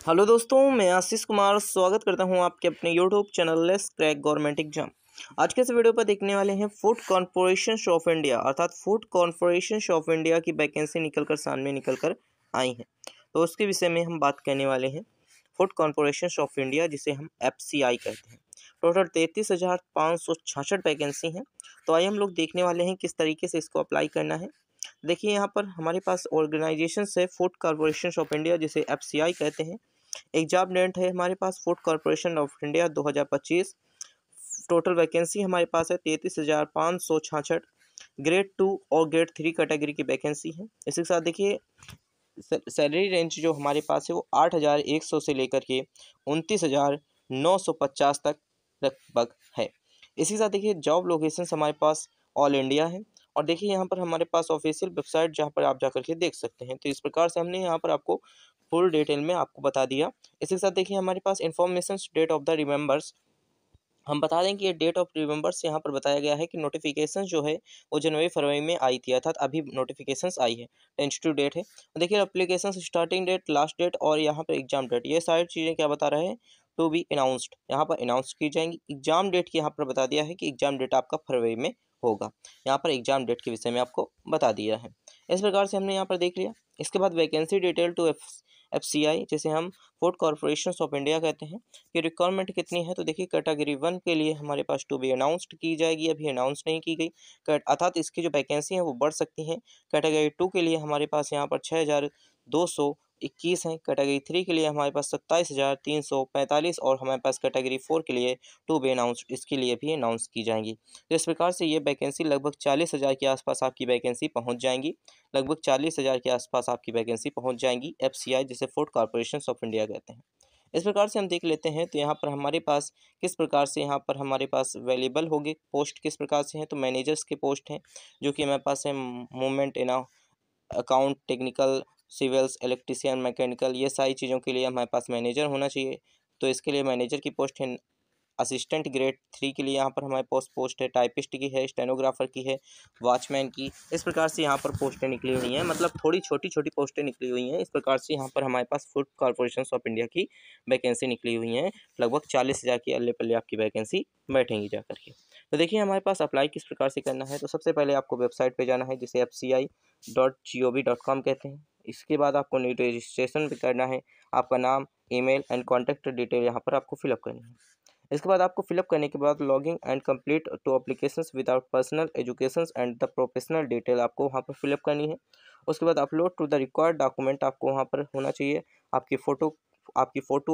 Hello दोस्तों, मैं आशीष कुमार स्वागत करता हूं आपके अपने YouTube channel let's crack government exam. आज के इस वीडियो पर देखने वाले हैं फूड कॉर्पोरेशन ऑफ इंडिया अर्थात फूड कॉर्पोरेशन ऑफ इंडिया की वैकेंसी निकल कर आई हैं। तो उसके विषय में हम बात करने वाले हैं। फूड कॉर्पोरेशन ऑफ इंडिया जिसे हम FCI कहते हैं, टोटल 33,566 वैकेंसी हैं। तो आइए हम लोग देखने वाले हैं किस तरीके से इसको अप्लाई करना है। देखिए यहाँ पर हमारे पास ऑर्गेनाइजेशन है फूड कॉर्पोरेशन ऑफ इंडिया जिसे FCI कहते हैं। एग्जाम डेट है हमारे पास food corporation of India 2025। Total vacancy हमारे पास है 33,566। ग्रेड 2 और ग्रेड 3 कैटेगरी की वैकेंसी है। इसी के साथ देखिए सैलरी रेंज जो हमारे पास है वो 8,100 से लेकर के 29,950 तक लगभग है। इसी के साथ देखिए जॉब लोकेशन हमारे पास ऑल इंडिया है। और देखिए यहाँ पर हमारे पास ऑफिशियल वेबसाइट जहाँ पर आप जाकर के देख सकते हैं। तो इस प्रकार से हमने यहाँ पर आपको फुल डिटेल में आपको बता दिया। इसी के साथ देखिए हमारे पास information date of the remembers हम बता दें कि ये डेट ऑफ रिमेंबर्स यहाँ पर बताया गया है कि नोटिफिकेशन जो है वो जनवरी फरवरी में आई थी, अर्थात अभी नोटिफिकेशंस आई है। टेंटेटिव डेट है। देखिए application starting date, last date और यहाँ पर एग्जाम डेट, ये सारी चीज़ें क्या बता रहे हैं, टू बी अनाउंस्ड, यहाँ पर अनाउंस की जाएंगी। एग्जाम डेट की यहाँ पर बता दिया है कि एग्जाम डेट आपका फरवरी में होगा। यहाँ पर एग्जाम डेट के विषय में आपको बता दिया है। इस प्रकार से हमने यहाँ पर देख लिया। इसके बाद वैकेंसी डिटेल टू FCI जिसे हम फूड कॉर्पोरेशन ऑफ इंडिया कहते हैं कि रिक्वायरमेंट कितनी है। तो देखिए कैटेगरी 1 के लिए हमारे पास टू बी अनाउंस्ड की जाएगी, अभी अनाउंस नहीं की गई, अर्थात इसकी जो वैकेंसी है वो बढ़ सकती हैं। कैटेगरी 2 के लिए हमारे पास यहाँ पर 6,221 हैं। कैटेगरी 3 के लिए हमारे पास 27,345 और हमारे पास कैटेगरी 4 के लिए टू बी अनाउंस्ड, इसके लिए भी अनाउंस की जाएंगी। तो इस प्रकार से ये वैकेंसी लगभग 40,000 के आसपास आपकी वैकेंसी पहुँच जाएंगी। लगभग 40,000 के आसपास आपकी वैकेंसी पहुँच जाएंगी। FCI जिसे फूड कॉर्पोरेशन ऑफ इंडिया कहते हैं। इस प्रकार से हम देख लेते हैं। तो यहाँ पर हमारे पास किस प्रकार से यहाँ पर हमारे पास अवेलेबल होगी पोस्ट किस प्रकार से हैं। तो मैनेजर्स के पोस्ट हैं जो कि हमारे पास है movement in account, technical, civils, electrician, mechanical, ये सारी चीज़ों के लिए हमारे पास मैनेजर होना चाहिए। तो इसके लिए मैनेजर की पोस्ट है। असिस्टेंट ग्रेड 3 के लिए यहाँ पर हमारे पास पोस्ट है। टाइपिस्ट की है, स्टेनोग्राफर की है, वॉचमैन की, इस प्रकार से यहाँ पर पोस्टें निकली हुई हैं। मतलब थोड़ी छोटी छोटी पोस्टें निकली हुई हैं। इस प्रकार से यहाँ पर हमारे पास फूड कॉर्पोरेशन ऑफ इंडिया की वैकेंसी निकली हुई हैं। लगभग 40,000 की अल्ले पल्ले आपकी वैकेंसी बैठेंगी जा करके। तो देखिए हमारे पास अप्लाई किस प्रकार से करना है। तो सबसे पहले आपको वेबसाइट पर जाना है जिसे FCI.gov.com कहते हैं। इसके बाद आपको न्यू रजिस्ट्रेशन भी करना है। आपका नाम, ईमेल एंड कॉन्टैक्ट डिटेल यहाँ पर आपको फिलअप करनी है। इसके बाद आपको फिलअप करने के बाद logging and complete to applications without personal education and the professional detail आपको वहाँ पर फिलअप करनी है। उसके बाद upload to the required document आपको वहाँ पर होना चाहिए। आपकी फ़ोटो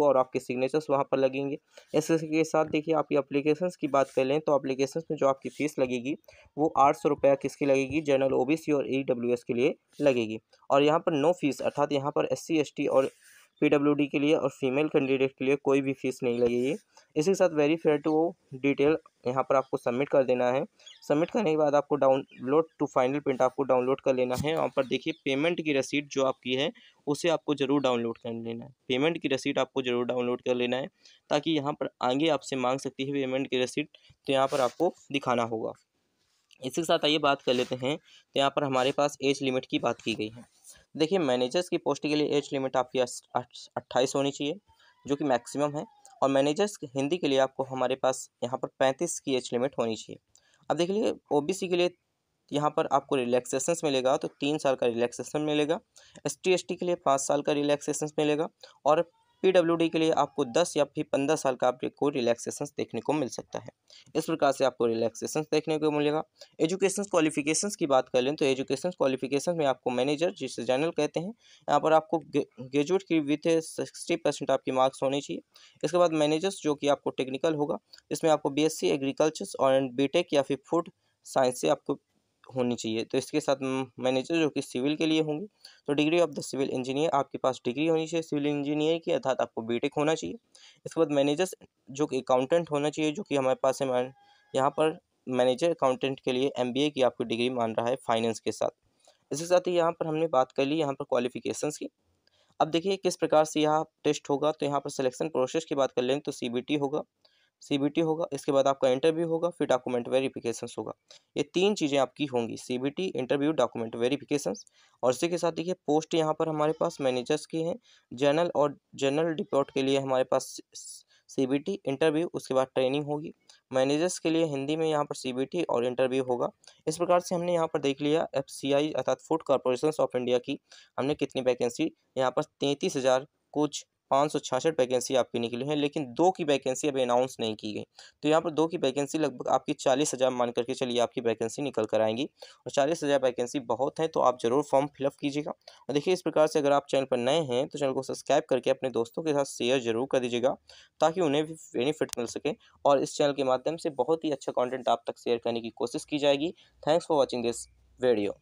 और आपके सिग्नेचर्स वहाँ पर लगेंगे। इसके साथ देखिए आप ये एप्लीकेशंस की बात कर लें तो एप्लीकेशंस में जो आपकी फ़ीस लगेगी वो 800 रुपया किसकी लगेगी, जनरल OBC और EWS के लिए लगेगी। और यहाँ पर नो फीस, अर्थात यहाँ पर SC ST और PWD के लिए और फीमेल कैंडिडेट के लिए कोई भी फीस नहीं लगेगी। इसी के साथ वेरीफाई टू डिटेल यहाँ पर आपको सबमिट कर देना है। सबमिट करने के बाद आपको डाउनलोड टू फाइनल प्रिंट आपको डाउनलोड कर लेना है। वहाँ पर देखिए पेमेंट की रसीद जो आपकी है उसे आपको ज़रूर डाउनलोड कर लेना है। पेमेंट की रसीद आपको ज़रूर डाउनलोड कर लेना है ताकि यहाँ पर आगे आपसे मांग सकती है पेमेंट की रसीद, तो यहाँ पर आपको दिखाना होगा। इसी के साथ आइए बात कर लेते हैं। तो यहाँ पर हमारे पास एज लिमिट की बात की गई है। देखिए मैनेजर्स की पोस्ट के लिए एज लिमिट आपकी 28 होनी चाहिए जो कि मैक्सिमम है। और मैनेजर्स हिंदी के लिए आपको हमारे पास यहाँ पर 35 की एज लिमिट होनी चाहिए। अब देख लीजिए OBC के लिए यहाँ पर आपको रिलैक्सेशंस मिलेगा, तो 3 साल का रिलैक्सेशन मिलेगा। ST ST के लिए 5 साल का रिलैक्सेशन मिलेगा। और PWD के लिए आपको 10 या फिर 15 साल का आपको रिलैक्सेशंस देखने को मिल सकता है। इस प्रकार से आपको रिलैक्सेशंस देखने को मिलेगा। एजुकेशन क्वालिफिकेशंस की बात कर लें तो एजुकेशन क्वालिफिकेशन में आपको मैनेजर जिसे जनरल कहते हैं, यहाँ पर आपको ग्रेजुएट की विथ 60% आपकी मार्क्स होनी चाहिए। इसके बाद मैनेजर्स जो कि आपको टेक्निकल होगा, इसमें आपको BSc एग्रीकल्चर और BTech या फिर फूड साइंस से आपको होनी चाहिए। तो इसके साथ मैनेजर जो कि सिविल के लिए होंगे, तो degree of the civil engineer आपके पास डिग्री होनी चाहिए सिविल इंजीनियर की, अर्थात आपको BTech होना चाहिए। इसके बाद मैनेजर्स जो कि अकाउंटेंट होना चाहिए जो कि हमारे पास है। यहाँ पर मैनेजर अकाउंटेंट के लिए MBA की आपको डिग्री मान रहा है फाइनेंस के साथ। इसके साथ ही यहाँ पर हमने बात कर ली यहाँ पर क्वालिफिकेशंस की। अब देखिए किस प्रकार से यहाँ टेस्ट होगा। तो यहाँ पर सिलेक्शन प्रोसेस की बात कर लें तो CBT होगा। सीबीटी होगा, इसके बाद आपका इंटरव्यू होगा, फिर डॉक्यूमेंट वेरिफिकेशंस होगा। ये 3 चीज़ें आपकी होंगी, सीबीटी, इंटरव्यू, डॉक्यूमेंट वेरिफिकेशंस। और इसी के साथ देखिए पोस्ट यहाँ पर हमारे पास मैनेजर्स की हैं, जनरल और जनरल डिपोट के लिए हमारे पास सीबीटी, इंटरव्यू, उसके बाद ट्रेनिंग होगी। मैनेजर्स के लिए हिंदी में यहाँ पर सीबीटी और इंटरव्यू होगा। इस प्रकार से हमने यहाँ पर देख लिया एफसीआई अर्थात फूड कॉर्पोरेशंस ऑफ इंडिया की हमने कितनी वैकेंसी यहाँ पर 33,000 कुछ 566 वैकेंसी आपकी निकली है, लेकिन 2 की वैकेंसी अभी अनाउंस नहीं की गई। तो यहाँ पर 2 की वैकेंसी लगभग आपकी 40,000 मान करके चलिए आपकी वैकेंसी निकल कर आएँगी और 40,000 वैकेंसी बहुत है, तो आप ज़रूर फॉर्म फिलअप कीजिएगा। और देखिए इस प्रकार से अगर आप चैनल पर नए हैं तो चैनल को सब्सक्राइब करके अपने दोस्तों के साथ शेयर ज़रूर कर दीजिएगा, ताकि उन्हें भी बेनिफिट मिल सके और इस चैनल के माध्यम से बहुत ही अच्छा कंटेंट आप तक शेयर करने की कोशिश की जाएगी। Thanks for watching this video.